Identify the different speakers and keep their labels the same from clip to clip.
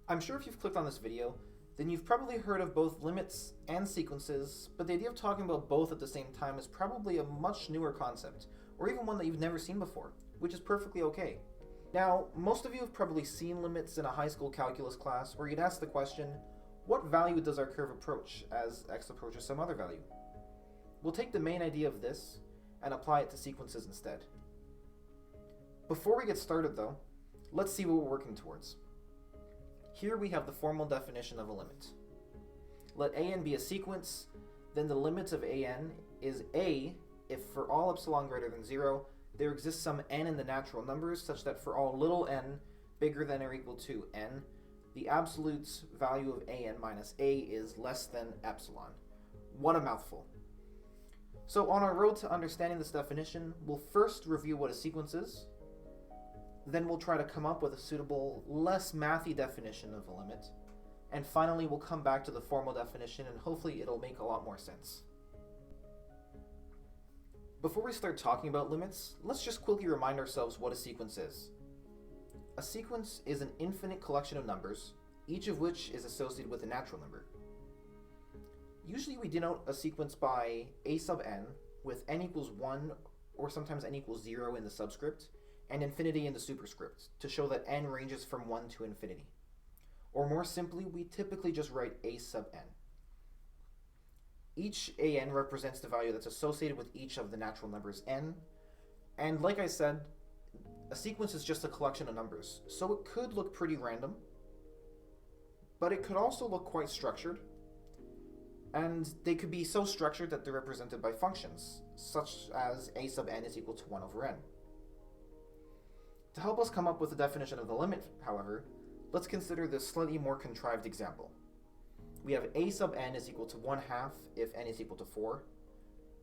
Speaker 1: I'm sure if you've clicked on this video, then you've probably heard of both limits and sequences, but the idea of talking about both at the same time is probably a much newer concept, or even one that you've never seen before, which is perfectly okay. Now, most of you have probably seen limits in a high school calculus class where you'd ask the question, what value does our curve approach as x approaches some other value? We'll take the main idea of this and apply it to sequences instead. Before we get started though, let's see what we're working towards. Here we have the formal definition of a limit. Let an be a sequence, then the limit of an is a if for all epsilon greater than 0, there exists some n in the natural numbers such that for all little n bigger than or equal to n, the absolute value of an minus a is less than epsilon. What a mouthful. So on our road to understanding this definition, we'll first review what a sequence is, then we'll try to come up with a suitable, less mathy definition of a limit, and finally we'll come back to the formal definition and hopefully it'll make a lot more sense. Before we start talking about limits, let's just quickly remind ourselves what a sequence is. A sequence is an infinite collection of numbers, each of which is associated with a natural number. Usually we denote a sequence by a sub n, with n equals 1 or sometimes n equals 0 in the subscript, and infinity in the superscript, to show that n ranges from 1 to infinity. Or more simply, we typically just write a sub n. Each an represents the value that's associated with each of the natural numbers n, and like I said, a sequence is just a collection of numbers, so it could look pretty random, but it could also look quite structured, and they could be so structured that they're represented by functions, such as a sub n is equal to 1 over n. To help us come up with the definition of the limit, however, let's consider this slightly more contrived example. We have a sub n is equal to 1/2 if n is equal to 4,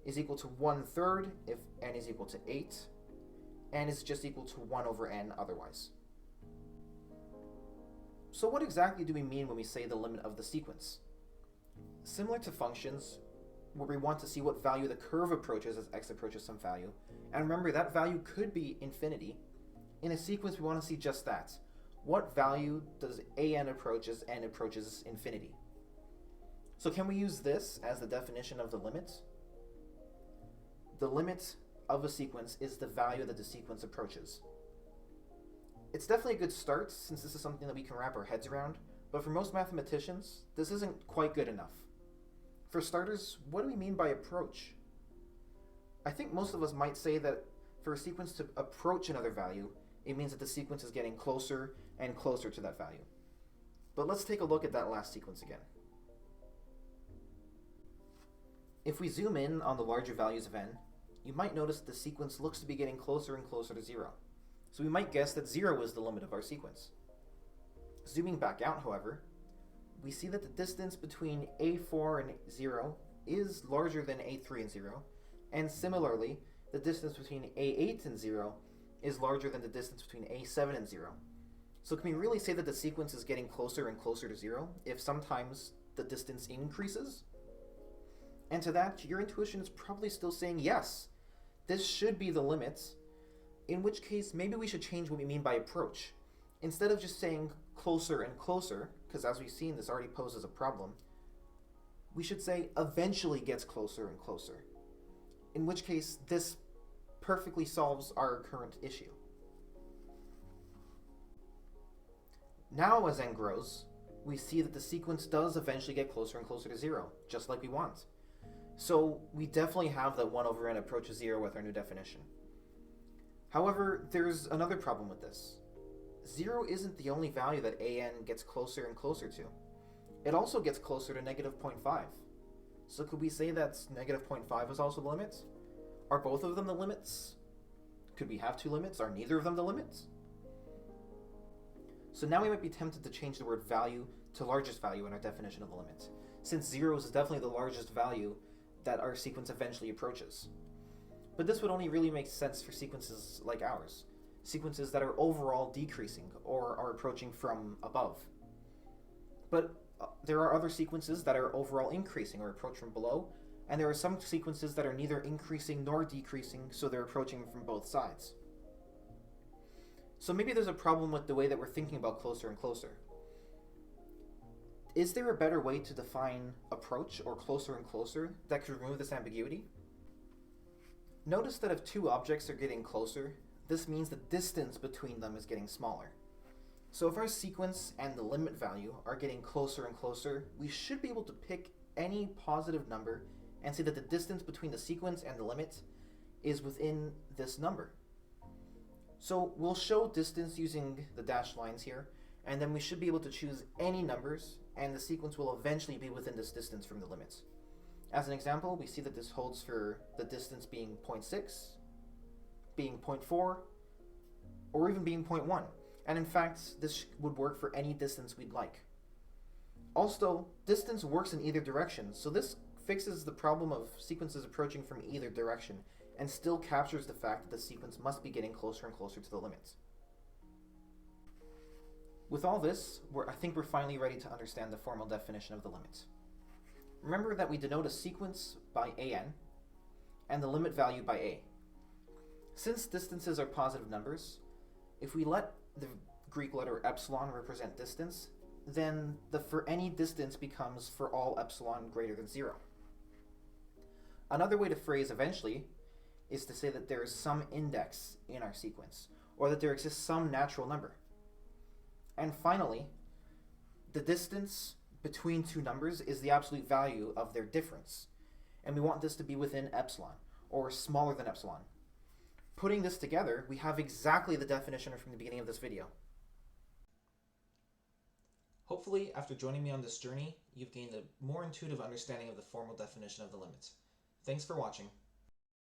Speaker 1: is equal to 1/3 if n is equal to 8, and is just equal to 1 over n otherwise. So what exactly do we mean when we say the limit of the sequence? Similar to functions, where we want to see what value the curve approaches as x approaches some value, and remember that value could be infinity, in a sequence we want to see just that. What value does an approach as n approaches infinity? So can we use this as the definition of the limit? The limit of a sequence is the value that the sequence approaches. It's definitely a good start since this is something that we can wrap our heads around, but for most mathematicians, this isn't quite good enough. For starters, what do we mean by approach? I think most of us might say that for a sequence to approach another value, it means that the sequence is getting closer and closer to that value. But let's take a look at that last sequence again. If we zoom in on the larger values of n, you might notice the sequence looks to be getting closer and closer to 0. So we might guess that 0 is the limit of our sequence. Zooming back out, however, we see that the distance between a4 and 0 is larger than a3 and 0, and similarly, the distance between a8 and 0 is larger than the distance between a7 and 0. So can we really say that the sequence is getting closer and closer to 0 if sometimes the distance increases? And to that, your intuition is probably still saying yes, this should be the limit, in which case maybe we should change what we mean by approach. Instead of just saying closer and closer, because as we've seen this already poses a problem, we should say eventually gets closer and closer, in which case this perfectly solves our current issue. Now as n grows, we see that the sequence does eventually get closer and closer to 0, just like we want. So we definitely have that 1 over n approaches 0 with our new definition. However, there's another problem with this. 0 isn't the only value that an gets closer and closer to. It also gets closer to negative 0.5. So could we say that negative 0.5 is also the limit? Are both of them the limits? Could we have two limits? Are neither of them the limits? So now we might be tempted to change the word value to largest value in our definition of the limit, since 0 is definitely the largest value that our sequence eventually approaches. But this would only really make sense for sequences like ours, sequences that are overall decreasing or are approaching from above. But there are other sequences that are overall increasing or approach from below, and there are some sequences that are neither increasing nor decreasing, so they're approaching from both sides. So maybe there's a problem with the way that we're thinking about closer and closer. Is there a better way to define approach or closer and closer that could remove this ambiguity? Notice that if two objects are getting closer, this means the distance between them is getting smaller. So if our sequence and the limit value are getting closer and closer, we should be able to pick any positive number and say that the distance between the sequence and the limit is within this number. So we'll show distance using the dashed lines here, and then we should be able to choose any numbers, and the sequence will eventually be within this distance from the limits. As an example, we see that this holds for the distance being 0.6, being 0.4, or even being 0.1. And in fact, this would work for any distance we'd like. Also, distance works in either direction, so this fixes the problem of sequences approaching from either direction and still captures the fact that the sequence must be getting closer and closer to the limits. With all this, I think we're finally ready to understand the formal definition of the limit. Remember that we denote a sequence by an and the limit value by a. Since distances are positive numbers, if we let the Greek letter epsilon represent distance, then the for any distance becomes for all epsilon greater than 0. Another way to phrase eventually is to say that there is some index in our sequence, or that there exists some natural number. And finally, the distance between two numbers is the absolute value of their difference, and we want this to be within epsilon, or smaller than epsilon. Putting this together, we have exactly the definition from the beginning of this video. Hopefully, after joining me on this journey, you've gained a more intuitive understanding of the formal definition of the limit. Thanks for watching.